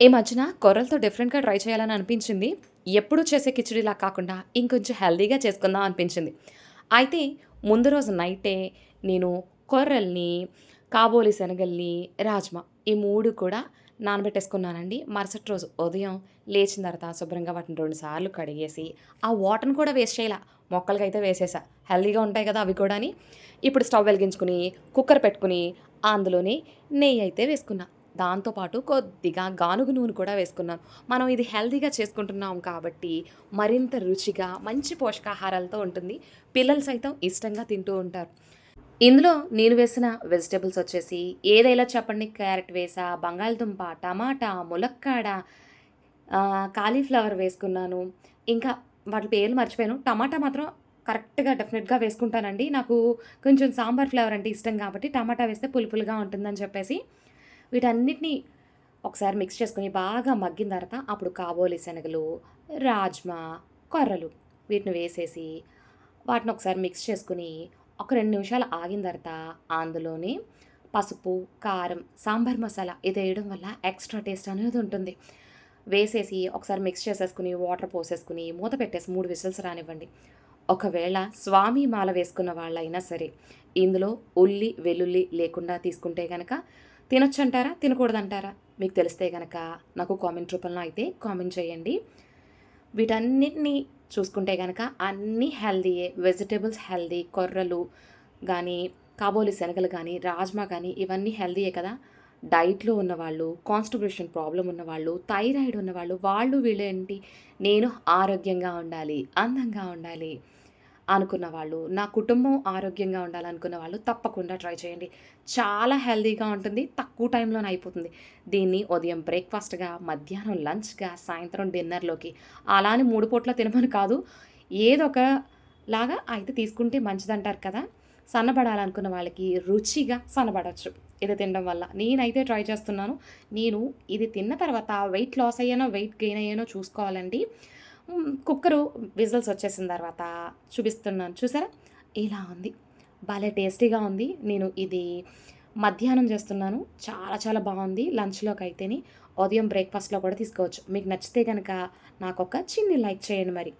ఈ మధ్యన కొర్రలతో డిఫరెంట్‌గా ట్రై చేయాలని అనిపించింది. ఎప్పుడూ చేసే కిచిడీలా కాకుండా ఇంకొంచెం హెల్తీగా చేసుకుందాం అనిపించింది. అయితే ముందు రోజు నైటే నేను కొర్రల్ని, కాబోలి శనగల్ని, రాజ్మా ఈ 3 కూడా నానబెట్టేసుకున్నానండి. మరుసటి రోజు ఉదయం లేచిన తర్వాత శుభ్రంగా వాటిని 2 సార్లు కడిగేసి, ఆ వాటర్‌ని కూడా వేస్ట్ చేయలా. మొక్కలకైతే వేసేసా. హెల్తీగా ఉంటాయి కదా! అవి కూడాని. ఇప్పుడు స్టవ్ వెలిగించుకొని, కుక్కర్ పెట్టుకొని, అందులోని నెయ్యయితే వేసుకున్నా. దాంతో పాటు కొద్దిగా గానుగ నూనె కూడా వేసుకున్నాను. మనం ఇది హెల్తీగా చేసుకుంటున్నాం కాబట్టి, మరింత రుచిగా మంచి పోషకాహారాలతో ఉంటుంది. పిల్లలు సైతం ఇష్టంగా తింటూ ఉంటారు. ఇందులో నేను వేసిన వెజిటబుల్స్ వచ్చేసి ఏదైనా చెప్పండి, క్యారెట్ వేసా, బంగాళదుంప, టమాటా, ములక్కాడ, కాలీఫ్లవర్ వేసుకున్నాను. ఇంకా వాటి పేర్లు మర్చిపోయాను. టమాటా మాత్రం కరెక్ట్‌గా డెఫినిట్‌గా వేసుకుంటానండి. నాకు కొంచెం సాంబార్ ఫ్లేవర్ అంటే ఇష్టం కాబట్టి టమాటా వేస్తే పులుపులుగా ఉంటుందని చెప్పేసి వీటన్నిటిని ఒకసారి మిక్స్ చేసుకొని బాగా మగ్గిన తర్వాత అప్పుడు కాబోలి శనగలు, రాజ్మా, కొర్రలు వీటిని వేసేసి వాటిని ఒకసారి మిక్స్ చేసుకొని ఒక 2 నిమిషాలు ఆగిన తర్వాత అందులోని పసుపు, కారం, సాంబార్ మసాలా ఇదేయడం వల్ల ఎక్స్‌ట్రా టేస్ట్ అనేది ఉంటుంది. వేసేసి ఒకసారి మిక్స్ చేసేసుకొని వాటర్ పోసేసుకొని మూత పెట్టేసి 3 విజిల్స్ రానివ్వండి. ఒకవేళ స్వామి మాల వేసుకున్న వాళ్ళైనా సరే, ఇందులో ఉల్లి, వెల్లుల్లి లేకుండా తీసుకుంటే గనక తినొచ్చంటారా? తినకూడదంటారా? మీకు తెలిస్తే గనక నాకు కామెంట్ రూపంలో అయితే కామెంట్ చేయండి. వీటన్నిటిని చూసుకుంటే గనక అన్నీ హెల్తీయే. Vegetables healthy. కొర్రలు గానీ, కాబోలి శనగలు గానీ, రాజ్మా గానీ ఇవన్నీ హెల్తీయే కదా! డైట్‌లో ఉన్నవాళ్ళు, కాన్‌స్టిపేషన్ ప్రాబ్లమ్ ఉన్నవాళ్ళు, థైరాయిడ్ ఉన్నవాళ్ళు, వాళ్ళు వీళ్ళేంటి నేను ఆరోగ్యంగా ఉండాలి, అందంగా ఉండాలి అనుకున్న వాళ్ళు, నా కుటుంబం ఆరోగ్యంగా ఉండాలనుకున్న వాళ్ళు తప్పకుండా ట్రై చేయండి. చాలా హెల్తీగా ఉంటుంది. తక్కువ టైంలోనే అయిపోతుంది. దీన్ని ఉదయం బ్రేక్‌ఫాస్ట్‌గా, మధ్యాహ్నం లంచ్‌గా, సాయంత్రం డిన్నర్‌లోకి అలా అని 3 పూటలా తినమని కాదు. ఏదొకలాగా అయితే తీసుకుంటే మంచిదంటారు కదా! సన్నబడాలనుకున్న వాళ్ళకి రుచిగా సన్నబడొచ్చు ఇది తినడం వల్ల. నేనైతే ట్రై చేస్తున్నాను. నేను ఇది తిన్న తర్వాత వెయిట్ లాస్ అయ్యానో, వెయిట్ గెయిన్ అయ్యానో చూసుకోవాలండి. కుక్కరు విజిల్స్ వచ్చేసిన తర్వాత చూపిస్తున్నాను చూసారా? ఇలా ఉంది. భలే టేస్టీగా ఉంది. నేను ఇది మధ్యాహ్నం చేస్తున్నాను. చాలా చాలా బావుంది. లంచ్‌లోకైతేని, ఉదయం బ్రేక్‌ఫాస్ట్‌లో కూడా తీసుకోవచ్చు. మీకు నచ్చితే గనక నాకొక చిన్ని లైక్ చేయండి మరి.